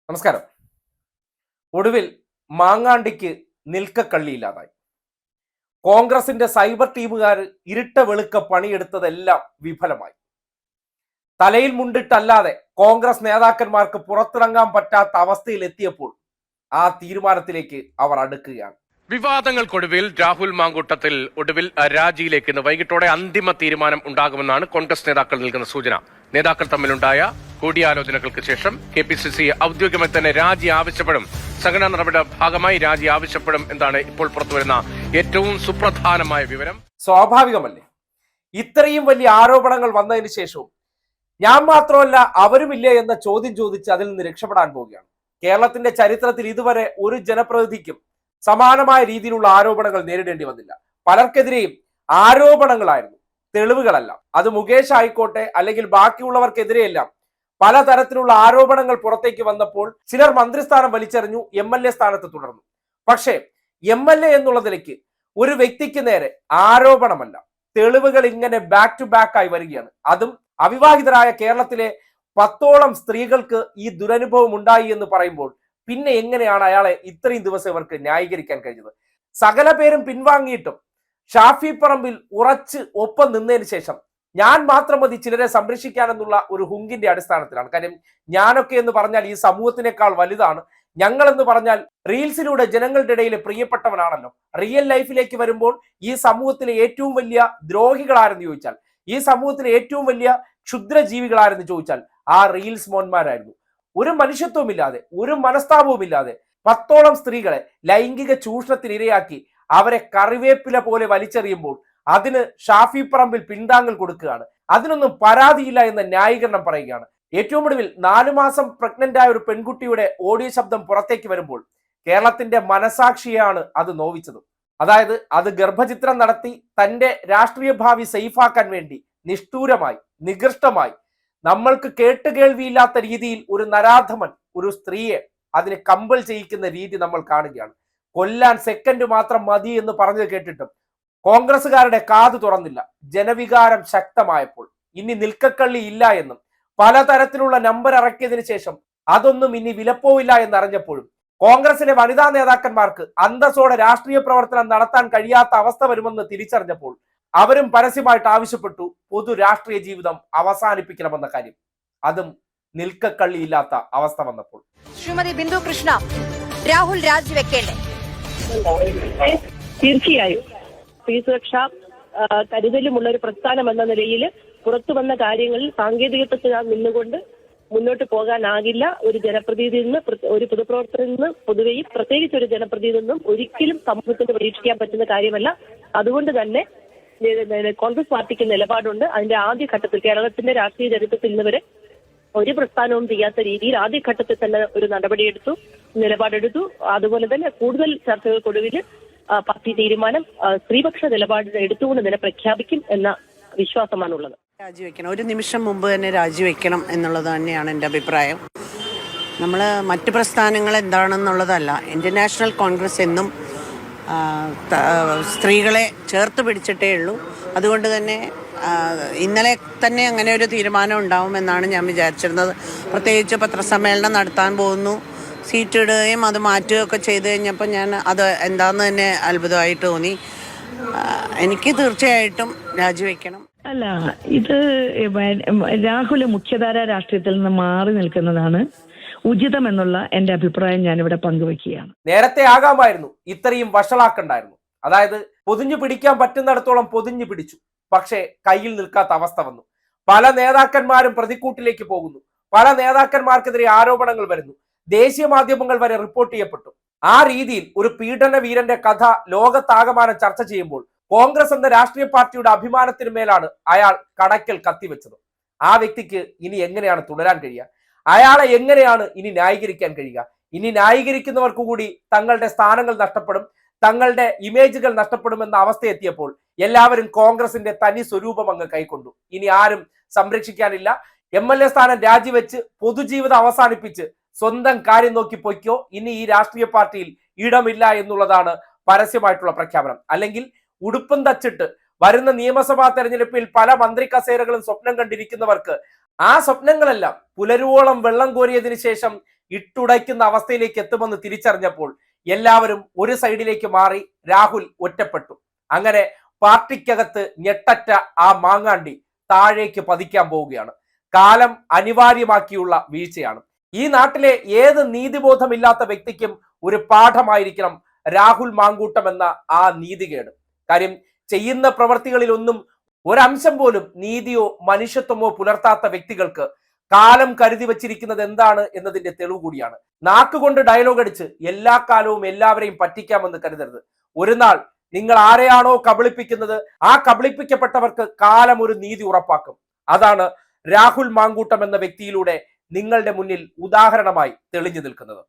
നമസ്കാരം. ഒടുവിൽ മാങ്ങാണ്ടിക്ക് നിൽക്കക്കള്ളിയില്ലാതായി. കോൺഗ്രസിന്റെ സൈബർ ടീമുകാർ ഇരുട്ട വെളുക്ക പണിയെടുത്തതെല്ലാം വിഫലമായി. തലയിൽ മുണ്ടിട്ടല്ലാതെ കോൺഗ്രസ് നേതാക്കന്മാർക്ക് പുറത്തിറങ്ങാൻ പറ്റാത്ത അവസ്ഥയിൽ എത്തിയപ്പോൾ ആ തീരുമാനത്തിലേക്ക് അവർ അടുക്കുകയാണ്. വിവാദങ്ങൾക്കൊടുവിൽ രാഹുൽ മാങ്കൂട്ടത്തിൽ ഒടുവിൽ രാജിയിലേക്ക് ഇന്ന് വൈകിട്ടോടെ അന്തിമ തീരുമാനം ഉണ്ടാകുമെന്നാണ് കോൺഗ്രസ് നേതാക്കൾ നൽകുന്ന സൂചന. നേതാക്കൾ തമ്മിലുണ്ടായ കൂടിയാലോചനകൾക്ക് ശേഷം KPCC ഔദ്യോഗികമായി തന്നെ രാജി ആവശ്യപ്പെടും. സംഘടനാ നടപടിയുടെ ഭാഗമായി രാജി ആവശ്യപ്പെടും എന്നാണ് ഇപ്പോൾ പുറത്തുവരുന്ന ഏറ്റവും സുപ്രധാനമായ വിവരം. സ്വാഭാവികമല്ലേ, ഇത്രയും വലിയ ആരോപണങ്ങൾ വന്നതിന് ശേഷവും ഞാൻ മാത്രമല്ല അവരുമില്ലേ എന്ന ചോദ്യം ചോദിച്ച് അതിൽ നിന്ന് രക്ഷപ്പെടാൻ പോവുകയാണ്. കേരളത്തിന്റെ ചരിത്രത്തിൽ ഇതുവരെ ഒരു ജനപ്രതിനിധിക്കും സമാനമായ രീതിയിലുള്ള ആരോപണങ്ങൾ നേരിടേണ്ടി വന്നില്ല. പലർക്കെതിരെയും ആരോപണങ്ങളായിരുന്നു, തെളിവുകളല്ല. അത് മുകേഷ് ആയിക്കോട്ടെ അല്ലെങ്കിൽ ബാക്കിയുള്ളവർക്കെതിരെയെല്ലാം പലതരത്തിലുള്ള ആരോപണങ്ങൾ പുറത്തേക്ക് വന്നപ്പോൾ ചിലർ മന്ത്രിസ്ഥാനം വലിച്ചെറിഞ്ഞു, MLA സ്ഥാനത്ത് തുടർന്നു. പക്ഷേ MLA എന്നുള്ളതിലേക്ക് ഒരു വ്യക്തിക്ക് നേരെ ആരോപണമല്ല, തെളിവുകൾ ഇങ്ങനെ ബാക്ക് ടു ബാക്ക് ആയി വരികയാണ്. അതും അവിവാഹിതരായ കേരളത്തിലെ 10ഓളം സ്ത്രീകൾക്ക് ഈ ദുരനുഭവം ഉണ്ടായി എന്ന് പറയുമ്പോൾ പിന്നെ എങ്ങനെയാണ് അയാളെ ഇത്രയും ദിവസം ഇവർക്ക് ന്യായീകരിക്കാൻ കഴിഞ്ഞത്? സകല പേരും പിൻവാങ്ങിയിട്ടും ഷാഫി പറമ്പിൽ ഉറച്ച് ഒപ്പം നിന്നതിന് ശേഷം ഞാൻ മാത്രം മതി ചിലരെ സംരക്ഷിക്കാനെന്നുള്ള ഒരു ഹുങ്കിന്റെ അടിസ്ഥാനത്തിലാണ്. കാര്യം ഞാനൊക്കെ എന്ന് പറഞ്ഞാൽ ഈ സമൂഹത്തിനേക്കാൾ വലുതാണ്, ഞങ്ങൾ എന്ന് പറഞ്ഞാൽ റീൽസിലൂടെ ജനങ്ങളുടെ ഇടയിൽ പ്രിയപ്പെട്ടവനാണല്ലോ. റിയൽ ലൈഫിലേക്ക് വരുമ്പോൾ ഈ സമൂഹത്തിലെ ഏറ്റവും വലിയ ദ്രോഹികളാരെന്ന് ചോദിച്ചാൽ, ഈ സമൂഹത്തിലെ ഏറ്റവും വലിയ ക്ഷുദ്രജീവികളാരെന്ന് ചോദിച്ചാൽ ആ റീൽസ് മോന്മാരായിരുന്നു. ഒരു മനുഷ്യത്വമില്ലാതെ, ഒരു മനസ്താപവുമില്ലാതെ 10ഓളം സ്ത്രീകളെ ലൈംഗിക ചൂഷണത്തിന് ഇരയാക്കി അവരെ കറിവേപ്പില പോലെ വലിച്ചെറിയുമ്പോൾ അതിന് ഷാഫി പറമ്പിൽ പിന്താങ്ങൽ കൊടുക്കുകയാണ്. അതിനൊന്നും പരാതിയില്ല എന്ന ന്യായീകരണം പറയുകയാണ്. ഏറ്റവും ഒടുവിൽ 4 മാസം പ്രഗ്നന്റ് ആയ ഒരു പെൺകുട്ടിയുടെ ഓഡിയോ ശബ്ദം പുറത്തേക്ക് വരുമ്പോൾ കേരളത്തിന്റെ മനസാക്ഷിയാണ് അത് നോവിച്ചത്. അതായത് അത് ഗർഭചിത്രം നടത്തി തന്റെ രാഷ്ട്രീയ ഭാവി സേഫാക്കാൻ വേണ്ടി നിഷ്ഠൂരമായി, നികൃഷ്ടമായി, നമ്മൾക്ക് കേട്ടുകേൾവിയില്ലാത്ത രീതിയിൽ ഒരു നരാധമൻ ഒരു സ്ത്രീയെ അതിന് കമ്പൽ ചെയ്യിക്കുന്ന രീതി നമ്മൾ കാണുകയാണ്. കൊല്ലാൻ സെക്കൻഡ് മാത്രം മതി എന്ന് പറഞ്ഞത് കേട്ടിട്ടും കോൺഗ്രസുകാരുടെ കാതു തുറന്നില്ല. ജനവികാരം ശക്തമായപ്പോൾ ഇനി നിൽക്കക്കള്ളി ഇല്ല എന്നും പലതരത്തിലുള്ള നമ്പർ ഇറക്കിയതിനു ശേഷം അതൊന്നും ഇനി വിലപ്പോവില്ല എന്നറിഞ്ഞപ്പോഴും കോൺഗ്രസിലെ വനിതാ നേതാക്കന്മാർക്ക് അന്തസ്സോടെ രാഷ്ട്രീയ പ്രവർത്തനം നടത്താൻ കഴിയാത്ത അവസ്ഥ വരുമെന്ന് തിരിച്ചറിഞ്ഞപ്പോൾ അവരും പരസ്യമായിട്ട് ആവശ്യപ്പെട്ടു പൊതു രാഷ്ട്രീയ ജീവിതം അവസാനിപ്പിക്കണമെന്ന കാര്യം. അതും നിൽക്കക്കള്ളിയില്ലാത്ത അവസ്ഥ വന്നപ്പോൾ ശ്രീമതി ബിന്ദു കൃഷ്ണ, രാഹുൽ രാജിവെക്കേണ്ടേ? തീർച്ചയായും സ്ത്രീ സുരക്ഷ കരുതലുമുള്ള ഒരു പ്രസ്ഥാനം എന്ന നിലയിൽ പുറത്തു വന്ന കാര്യങ്ങളിൽ സാങ്കേതികത്വത്തിൽ നിന്നുകൊണ്ട് മുന്നോട്ട് പോകാനാകില്ല. ഒരു ജനപ്രതിനിധിയിൽ നിന്ന്, ഒരു പൊതുപ്രവർത്തകരിൽ നിന്ന്, പൊതുവെയും പ്രത്യേകിച്ച് ഒരു ജനപ്രതിനിധിയിൽ നിന്നും ഒരിക്കലും സമൂഹത്തിന് പ്രതീക്ഷിക്കാൻ പറ്റുന്ന കാര്യമല്ല. അതുകൊണ്ട് തന്നെ കോൺഗ്രസ് പാർട്ടിക്ക് നിലപാടുണ്ട്. അതിന്റെ ആദ്യഘട്ടത്തിൽ കേരളത്തിന്റെ രാഷ്ട്രീയ ചരിത്രത്തിൽ നിന്ന് വരെ ഒരു പ്രസ്ഥാനവും ചെയ്യാത്ത രീതിയിൽ ആദ്യഘട്ടത്തിൽ തന്നെ ഒരു നടപടിയെടുത്തു, നിലപാടെടുത്തു. അതുപോലെ തന്നെ കൂടുതൽ ചർച്ചകൾക്കൊടുവിൽ പാർട്ടി തീരുമാനം സ്ത്രീപക്ഷ നിലപാട് എടുത്തുകൊണ്ട് തന്നെ പ്രഖ്യാപിക്കും എന്ന വിശ്വാസമാണുള്ളത്. രാജിവെക്കണം, ഒരു നിമിഷം മുമ്പ് തന്നെ രാജിവെക്കണം എന്നുള്ളത് തന്നെയാണ് എൻ്റെ അഭിപ്രായം. നമ്മൾ മറ്റ് പ്രസ്ഥാനങ്ങൾ എന്താണെന്നുള്ളതല്ല, ഇന്ത്യൻ നാഷണൽ കോൺഗ്രസ് എന്നും സ്ത്രീകളെ ചേർത്ത് പിടിച്ചിട്ടേ ഉള്ളൂ. അതുകൊണ്ട് തന്നെ ഇന്നലെ തന്നെ അങ്ങനെ ഒരു തീരുമാനം ഉണ്ടാവുമെന്നാണ് ഞാൻ വിചാരിച്ചിരുന്നത്. പ്രത്യേകിച്ച് പത്രസമ്മേളനം നടത്താൻ പോകുന്നു, സീറ്റ് ഇടുകയും അത് മാറ്റുകയൊക്കെ ചെയ്ത് കഴിഞ്ഞപ്പോൾ ഞാൻ അത് എന്താണെന്ന് തന്നെ അത്ഭുതമായിട്ട് തോന്നി. എനിക്ക് തീർച്ചയായിട്ടും രാജിവെക്കണം. അല്ല, ഇത് രാഹുൽ മുഖ്യധാര രാഷ്ട്രീയത്തിൽ നിന്ന് മാറി നിൽക്കുന്നതാണ് ഉചിതം എന്നുള്ള എന്റെ അഭിപ്രായം ഞാനിവിടെ പങ്കുവെക്കുകയാണ്. നേരത്തെ ആകാമായിരുന്നു, ഇത്രയും വഷളാക്കണ്ടായിരുന്നു. അതായത് പൊതിഞ്ഞു പിടിക്കാൻ പറ്റുന്നിടത്തോളം പൊതിഞ്ഞു പിടിച്ചു, പക്ഷേ കയ്യിൽ നിൽക്കാത്ത അവസ്ഥ വന്നു. പല നേതാക്കന്മാരും പ്രതിക്കൂട്ടിലേക്ക് പോകുന്നു, പല നേതാക്കന്മാർക്കെതിരെ ആരോപണങ്ങൾ വരുന്നു, ദേശീയ മാധ്യമങ്ങൾ വരെ റിപ്പോർട്ട് ചെയ്യപ്പെട്ടു. ആ രീതിയിൽ ഒരു പീഡന വീരന്റെ കഥ ലോകത്താകമാനം ചർച്ച ചെയ്യുമ്പോൾ കോൺഗ്രസ് എന്ന രാഷ്ട്രീയ പാർട്ടിയുടെ അഭിമാനത്തിന് മേലാണ് അയാൾ കടയ്ക്കൽ കത്തിവെച്ചത്. ആ വ്യക്തിക്ക് ഇനി എങ്ങനെയാണ് തുടരാൻ കഴിയുക? അയാളെ എങ്ങനെയാണ് ഇനി ന്യായീകരിക്കാൻ കഴിയുക? ഇനി ന്യായീകരിക്കുന്നവർക്ക് കൂടി തങ്ങളുടെ സ്ഥാനങ്ങൾ നഷ്ടപ്പെടും, തങ്ങളുടെ ഇമേജുകൾ നഷ്ടപ്പെടുമെന്ന അവസ്ഥ എത്തിയപ്പോൾ എല്ലാവരും കോൺഗ്രസിന്റെ തനി സ്വരൂപം അങ്ങ് കൈക്കൊണ്ടു. ഇനി ആരും സംരക്ഷിക്കാനില്ല. MLA സ്ഥാനം രാജിവെച്ച് പൊതുജീവിതം അവസാനിപ്പിച്ച് സ്വന്തം കാര്യം നോക്കി പൊയ്ക്കോ, ഇനി ഈ രാഷ്ട്രീയ പാർട്ടിയിൽ ഇടമില്ല എന്നുള്ളതാണ് പരസ്യമായിട്ടുള്ള പ്രഖ്യാപനം. അല്ലെങ്കിൽ ഉടുപ്പും തച്ചിട്ട് വരുന്ന നിയമസഭാ തെരഞ്ഞെടുപ്പിൽ പല മന്ത്രി കസേരകളും സ്വപ്നം കണ്ടിരിക്കുന്നവർക്ക് ആ സ്വപ്നങ്ങളെല്ലാം പുലരുവോളം വെള്ളം കോരിയതിനു ശേഷം ഇട്ടുടയ്ക്കുന്ന അവസ്ഥയിലേക്ക് എത്തുമെന്ന് തിരിച്ചറിഞ്ഞപ്പോൾ എല്ലാവരും ഒരു സൈഡിലേക്ക് മാറി. രാഹുൽ ഒറ്റപ്പെട്ടു. അങ്ങനെ പാർട്ടിക്കകത്ത് ഞെട്ടറ്റ ആ മാങ്ങാണ്ടി താഴേക്ക് പതിക്കാൻ പോവുകയാണ്. കാലം അനിവാര്യമാക്കിയുള്ള വീഴ്ചയാണ്. ഈ നാട്ടിലെ ഏത് നീതിബോധമില്ലാത്ത വ്യക്തിക്കും ഒരു പാഠമായിരിക്കണം രാഹുൽ മാങ്കൂട്ടം എന്ന ആ നീതികേട്. കാര്യം ചെയ്യുന്ന പ്രവർത്തികളിലൊന്നും ഒരംശം പോലും നീതിയോ മനുഷ്യത്വമോ പുലർത്താത്ത വ്യക്തികൾക്ക് കാലം കരുതി വച്ചിരിക്കുന്നത് എന്താണ് എന്നതിന്റെ തെളിവ് കൂടിയാണ്. നാക്കുകൊണ്ട് ഡയലോഗ് അടിച്ച് എല്ലാ കാലവും എല്ലാവരെയും പറ്റിക്കാമെന്ന് കരുതരുത്. ഒരു നാൾ നിങ്ങൾ ആരെയാണോ കബളിപ്പിക്കുന്നത്, ആ കബളിപ്പിക്കപ്പെട്ടവർക്ക് കാലം ഒരു നീതി ഉറപ്പാക്കും. അതാണ് രാഹുൽ മാങ്കൂട്ടം എന്ന വ്യക്തിയിലൂടെ നിങ്ങളുടെ മുന്നിൽ ഉദാഹരണമായി തെളിഞ്ഞു നിൽക്കുന്നത്.